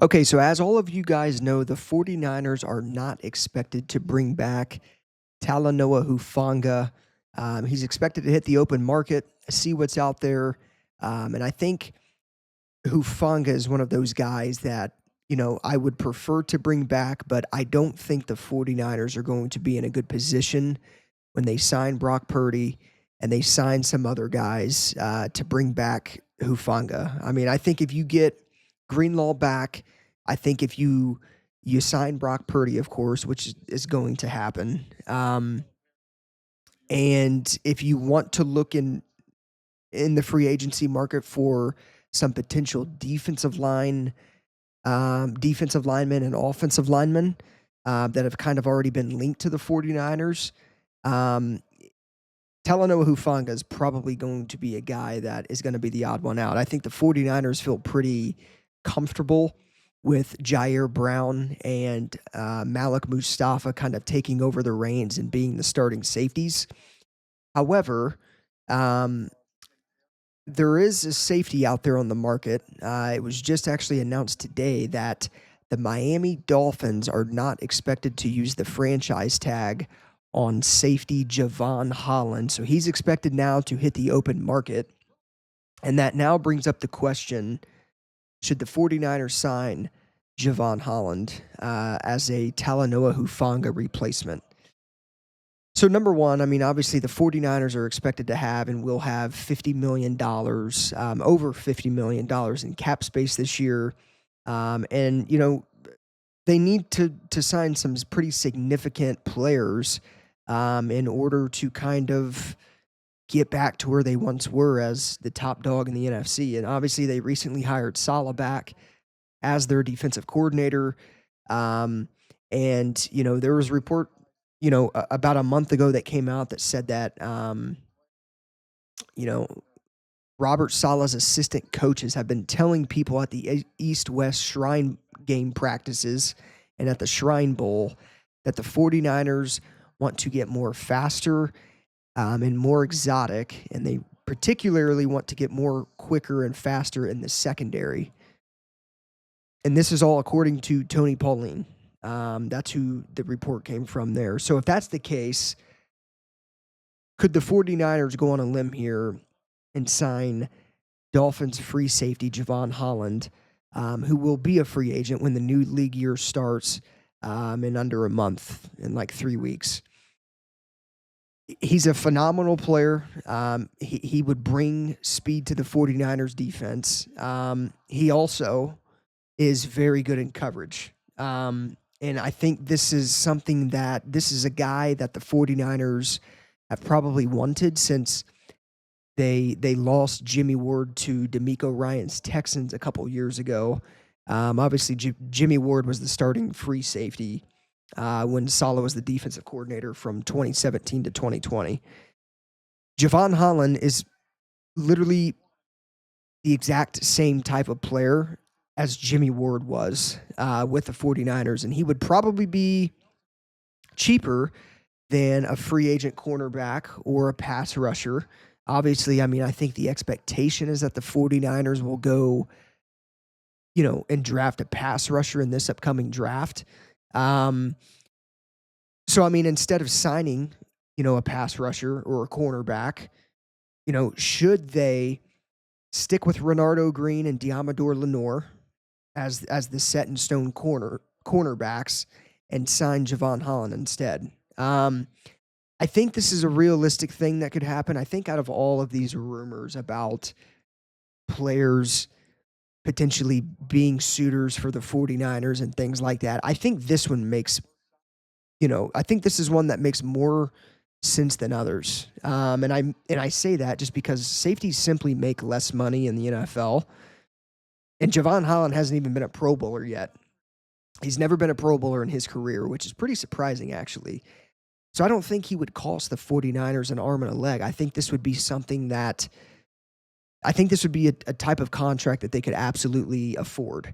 Okay, so as all of you guys know, the 49ers are not expected to bring back Talanoa Hufanga. He's expected to hit the open market, see what's out there. And I think Hufanga is one of those guys that, I would prefer to bring back, but I don't think the 49ers are going to be in a good position when they sign Brock Purdy and they sign some other guys to bring back Hufanga. I mean, I think if you get Greenlaw back, I think if you sign Brock Purdy, of course, which is going to happen, and if you want to look in the free agency market for some potential defensive linemen and offensive linemen that have kind of already been linked to the 49ers. Um, Talanoa Hufanga is probably going to be a guy that is going to be the odd one out. I think the 49ers feel pretty comfortable with Jair Brown and Malik Mustafa kind of taking over the reins and being the starting safeties. However, um, there is a safety out there on the market. It was just actually announced today that the Miami Dolphins are not expected to use the franchise tag on safety Jevon Holland. So he's expected now to hit the open market. And that now brings up the question, should the 49ers sign Jevon Holland as a Talanoa Hufanga replacement? So, number one, I mean, obviously the 49ers are expected to have and will have $50 million, over $50 million in cap space this year. And, they need to sign some pretty significant players in order to kind of get back to where they once were as the top dog in the NFC. And obviously, they recently hired Saleh back as their defensive coordinator. And there was a report, about a month ago that came out that said that, you know, Robert Saleh's assistant coaches have been telling people at the East-West Shrine game practices and at the Shrine Bowl that the 49ers want to get more faster and more exotic, and they particularly want to get more quicker and faster in the secondary. And this is all according to Tony Pauline. That's who the report came from there. So if that's the case, could the 49ers go on a limb here and sign Dolphins free safety Jevon Holland, who will be a free agent when the new league year starts in under a month, in like 3 weeks? He's a phenomenal player. He would bring speed to the 49ers defense. He also is very good in coverage. And I think this is a guy that the 49ers have probably wanted since they lost Jimmy Ward to D'Amico Ryan's Texans a couple years ago. Obviously, Jimmy Ward was the starting free safety when Saleh was the defensive coordinator from 2017 to 2020. Jevon Holland is literally the exact same type of player as Jimmy Ward was with the 49ers, and he would probably be cheaper than a free agent cornerback or a pass rusher. Obviously, I mean, I think the expectation is that the 49ers will go, and draft a pass rusher in this upcoming draft. So, I mean, instead of signing, a pass rusher or a cornerback, should they stick with Renardo Green and Diamador Lenore as the set in stone cornerbacks and sign Jevon Holland instead? I think this is a realistic thing that could happen. I think out of all of these rumors about players potentially being suitors for the 49ers and things like that, I think this one I think this is one that makes more sense than others. And I say that just because safeties simply make less money in the NFL. And Jevon Holland hasn't even been a Pro Bowler yet. He's never been a Pro Bowler in his career, which is pretty surprising, actually. So I don't think he would cost the 49ers an arm and a leg. I think this would be a type of contract that they could absolutely afford.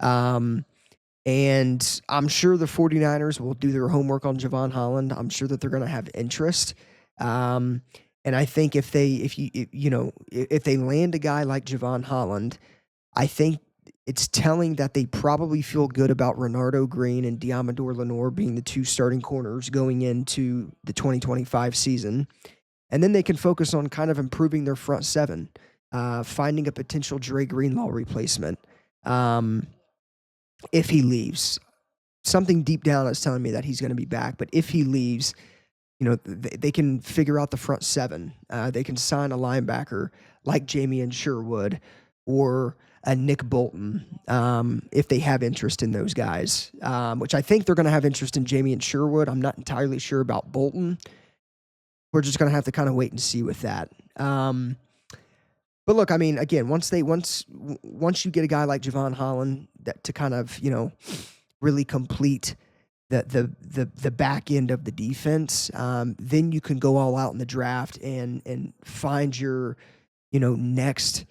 And I'm sure the 49ers will do their homework on Jevon Holland. I'm sure that they're going to have interest. And I think if they land a guy like Jevon Holland, I think It's telling that they probably feel good about Renardo Green and Diamador Lenore being the two starting corners going into the 2025 season. And then they can focus on kind of improving their front seven, finding a potential Dre Greenlaw replacement um, if he leaves. Something deep down is telling me that he's going to be back, but if he leaves, they can figure out the front seven. They can sign a linebacker like Jamie and Sherwood or a Nick Bolton if they have interest in those guys, which I think they're going to have interest in Jamie and Sherwood. I'm not entirely sure about Bolton. We're just going to have to kind of wait and see with that. But look, I mean, again, once you get a guy like Jevon Holland that to kind of really complete the back end of the defense, then you can go all out in the draft and find your next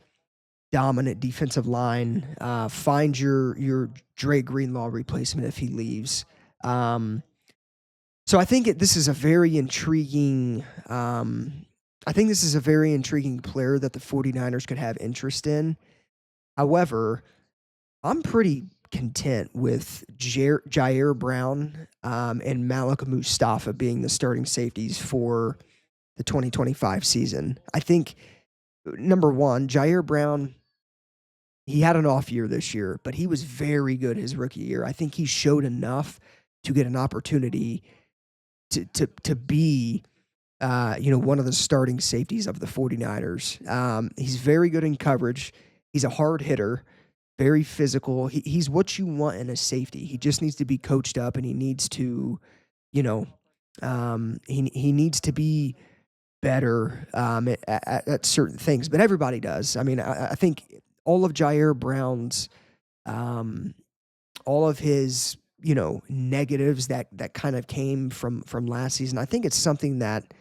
dominant defensive line. Find your Dre Greenlaw replacement if he leaves. So I think this is a very intriguing. I think this is a very intriguing player that the 49ers could have interest in. However, I'm pretty content with Jair Brown and Malik Mustafa being the starting safeties for the 2025 season. I think, number one, Jair Brown, he had an off year this year, but he was very good his rookie year. I think he showed enough to get an opportunity to be one of the starting safeties of the 49ers. He's very good in coverage. He's a hard hitter, very physical. He's what you want in a safety. He just needs to be coached up, and he needs to, he needs to be better at certain things. But everybody does. I mean, I think all of Jair Brown's, all of his, negatives that kind of came from last season, I think it's something that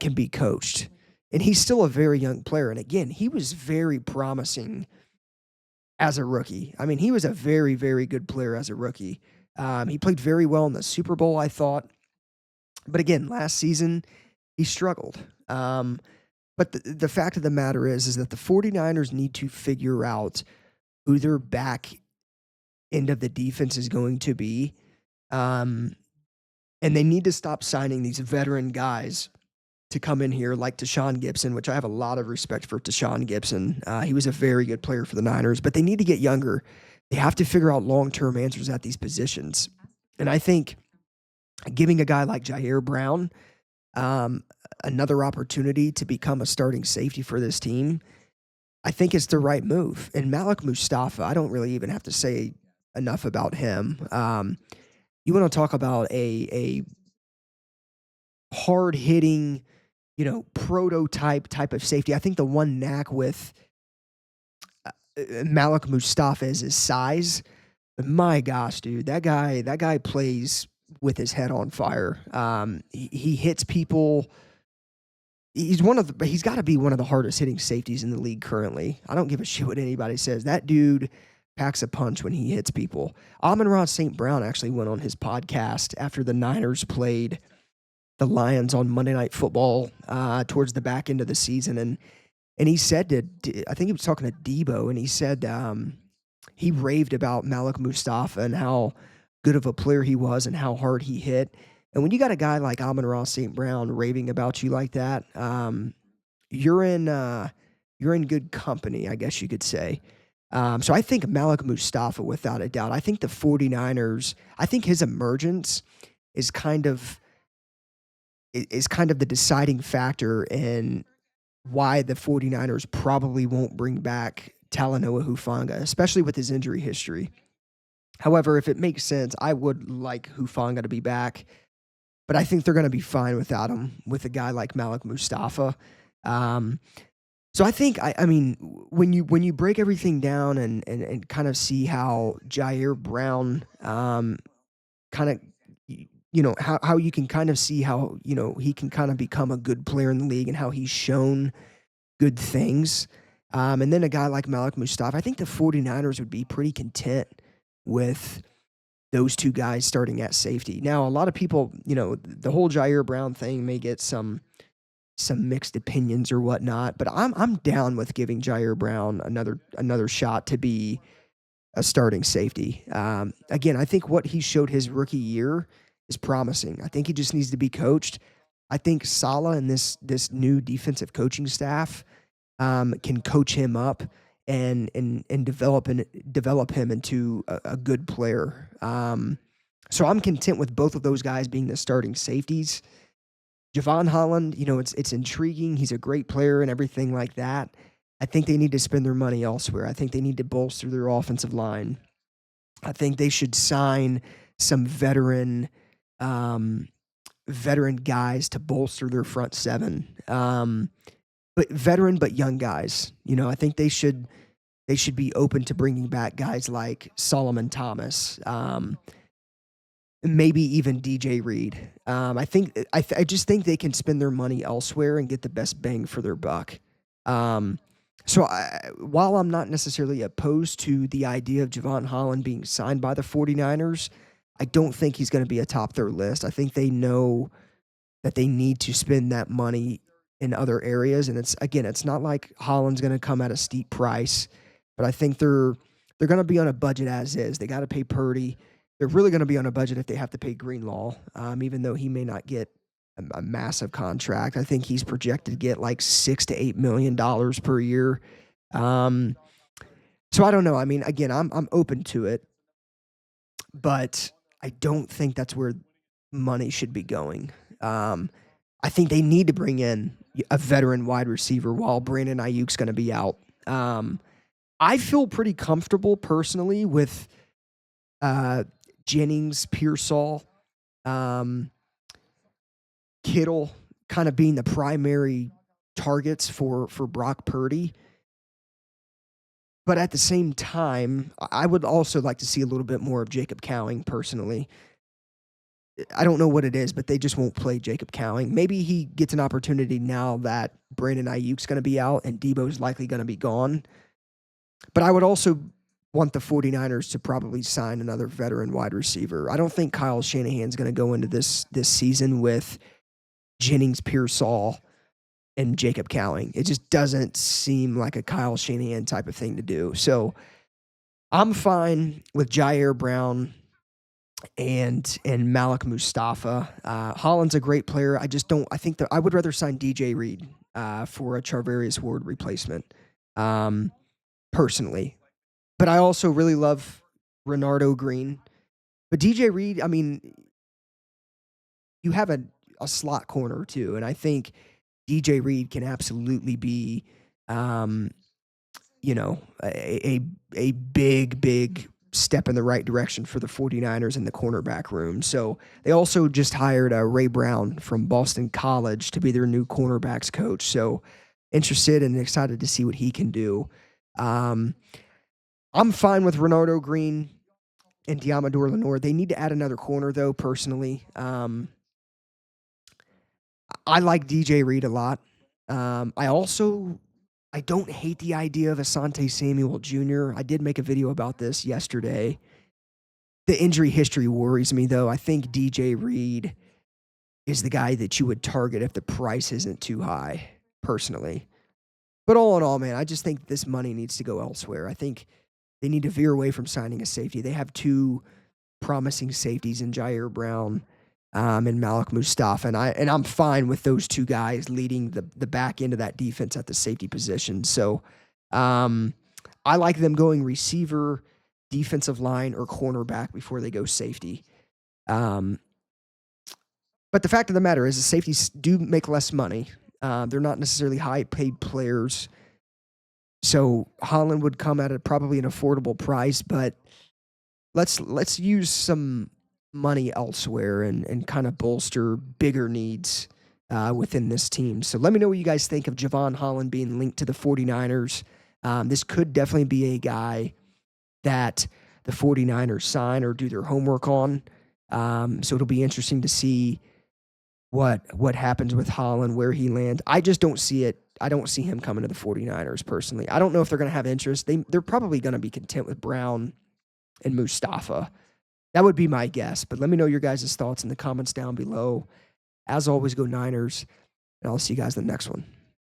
can be coached. And he's still a very young player. And again, he was very promising as a rookie. I mean, he was a very, very good player as a rookie. He played very well in the Super Bowl, I thought. But again, last season, he struggled. But the fact of the matter is that the 49ers need to figure out who their back end of the defense is going to be. And they need to stop signing these veteran guys to come in here like Tashaun Gibson, which I have a lot of respect for Tashaun Gibson. He was a very good player for the Niners, but they need to get younger. They have to figure out long-term answers at these positions. And I think giving a guy like Jair Brown another opportunity to become a starting safety for this team, I think it's the right move. And Malik Mustafa, I don't really even have to say enough about him. You want to talk about a hard-hitting, prototype type of safety. I think the one knack with Malik Mustafa is his size. But my gosh, dude, that guy plays with his head on fire. He hits people. He's got to be one of the hardest hitting safeties in the league currently. I don't give a shit what anybody says. That dude packs a punch when he hits people. Amon-Ra St. Brown actually went on his podcast after the Niners played the Lions on Monday Night Football towards the back end of the season, and he said I think he was talking to Debo, and he said he raved about Malik Mustafa and how good of a player he was and how hard he hit. And when you got a guy like Amon-Ra St. Brown raving about you like that, you're in good company, I guess you could say. So I think Malik Mustafa, without a doubt, I think the 49ers, I think his emergence is kind of the deciding factor in why the 49ers probably won't bring back Talanoa Hufanga, especially with his injury history. However, if it makes sense, I would like Hufanga to be back, but I think they're going to be fine without him, with a guy like Malik Mustafa. So I think, I mean, when you break everything down and kind of see how Jair Brown kind of, how you can kind of see how, he can kind of become a good player in the league and how he's shown good things. And then a guy like Malik Mustafa, I think the 49ers would be pretty content with those two guys starting at safety. Now, a lot of people, the whole Jair Brown thing may get some mixed opinions or whatnot, but I'm down with giving Jair Brown another shot to be a starting safety. Again, I think what he showed his rookie year is promising. I think he just needs to be coached. I think Saleh and this new defensive coaching staff can coach him up and develop him into a good player. So I'm content with both of those guys being the starting safeties. Jevon Holland, it's intriguing. He's a great player and everything like that. I think they need to spend their money elsewhere. I think they need to bolster their offensive line. I think they should sign some veteran guys to bolster their front seven. But veteran but young guys. I think they should be open to bringing back guys like Solomon Thomas. Maybe even DJ Reed. I just think they can spend their money elsewhere and get the best bang for their buck. While I'm not necessarily opposed to the idea of Jevon Holland being signed by the 49ers, I don't think he's going to be atop their list. I think they know that they need to spend that money in other areas. And it's not like Holland's going to come at a steep price, but I think they're going to be on a budget as is. They got to pay Purdy. They're really going to be on a budget if they have to pay Greenlaw, even though he may not get a massive contract. I think he's projected to get like $6 to $8 million per year. So I don't know. I mean, again, I'm open to it, but I don't think that's where money should be going. I think they need to bring in a veteran wide receiver while Brandon Ayuk's going to be out. I feel pretty comfortable personally with Jennings, Pearsall, Kittle kind of being the primary targets for Brock Purdy. But at the same time, I would also like to see a little bit more of Jacob Cowing personally. I don't know what it is, but they just won't play Jacob Cowing. Maybe he gets an opportunity now that Brandon Ayuk's going to be out and Debo's likely going to be gone. But I would also want the 49ers to probably sign another veteran wide receiver. I don't think Kyle Shanahan's going to go into this season with Jennings, Pearsall, and Jacob Cowing. It just doesn't seem like a Kyle Shanahan type of thing to do. So I'm fine with Jair Brown and Malik Mustafa. Holland's a great player. I think that I would rather sign DJ Reed for a Charvarius Ward replacement, personally. But I also really love Renardo Green. But DJ Reed, I mean, you have a slot corner too, and I think DJ Reed can absolutely be, a big step in the right direction for the 49ers in the cornerback room. So they also just hired Ray Brown from Boston College to be their new cornerbacks coach. So interested and excited to see what he can do. I'm fine with Renardo Green and Diamador Lenore. They need to add another corner, though, personally. I like DJ Reed a lot. I don't hate the idea of Asante Samuel Jr. I did make a video about this yesterday. The injury history worries me, though. I think DJ Reed is the guy that you would target if the price isn't too high, personally. But all in all, man, I just think this money needs to go elsewhere. I think they need to veer away from signing a safety. They have two promising safeties in Jair Brown and Malik Mustafa, and I'm fine with those two guys leading the back end of that defense at the safety position. So I like them going receiver, defensive line, or cornerback before they go safety. But the fact of the matter is the safeties do make less money. They're not necessarily high-paid players. So Holland would come at probably an affordable price, but let's use some money elsewhere and kind of bolster bigger needs within this team. So let me know what you guys think of Jevon Holland being linked to the 49ers. This could definitely be a guy that the 49ers sign or do their homework on. So it'll be interesting to see what happens with Holland, where he lands. I just don't see it. I don't see him coming to the 49ers personally. I don't know if they're going to have interest. They're probably going to be content with Brown and Mustafa. That would be my guess. But let me know your guys' thoughts in the comments down below. As always, go Niners, and I'll see you guys in the next one.